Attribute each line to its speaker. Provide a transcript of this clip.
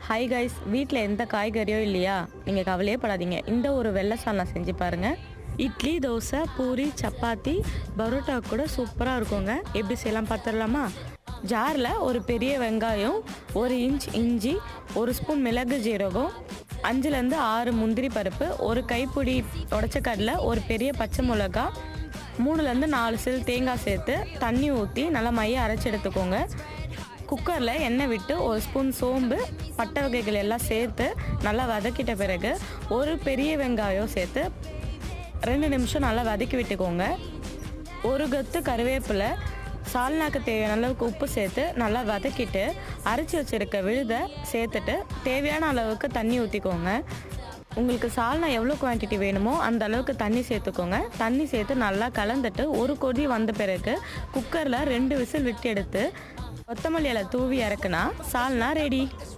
Speaker 1: Hi guys, வீட்டில் எந்த காய்கறியோ இல்லையா, நீங்கள் கவலையே படாதீங்க. இந்த ஒரு வெள்ளை சால்னா செஞ்சு பாருங்கள். இட்லி, தோசை, பூரி, சப்பாத்தி, பரோட்டா கூட சூப்பராக இருக்குங்க. எப்படி செய்யலாம் பார்த்துடலாமா? ஜாரில் ஒரு பெரிய வெங்காயம், 1 இன்ச் இஞ்சி, 1 ஸ்பூன் மிளகு ஜீரகம், 5லேருந்து 6 முந்திரி பருப்பு, ஒரு கைப்பிடி உடச்ச கடலை, ஒரு பெரிய பச்சை மிளகா, 3லேருந்து 4 சில் தேங்காய் சேர்த்து தண்ணி ஊற்றி நல்லா மைய அரைச்சி எடுத்துக்கோங்க. குக்கரில் எண்ணெய் விட்டு 1 ஸ்பூன் சோம்பு, பட்டை வகைகள் எல்லாம் சேர்த்து நல்லா வதக்கிட்ட பிறகு ஒரு பெரிய வெங்காயம் சேர்த்து 2 நிமிஷம் நல்லா வதக்கி விட்டுக்கோங்க. ஒரு கொத்து கருவேப்பிலை, சால்னாக்கு தேவையான அளவுக்கு உப்பு சேர்த்து நல்லா வதக்கிட்டு அரைச்சி வச்சுருக்க விழுதை சேர்த்துட்டு தேவையான அளவுக்கு தண்ணி ஊற்றிக்கோங்க. உங்களுக்கு சால்னா எவ்வளோ குவான்டிட்டி வேணுமோ அந்த அளவுக்கு தண்ணி சேர்த்துக்கோங்க. தண்ணி சேர்த்து நல்லா கலந்துட்டு ஒரு கொதி வந்த பிறகு குக்கரில் 2 விசில் விட்டு எடுத்து கொத்தமல்லி இலை தூவி இறக்குனா சால்னா ரெடி.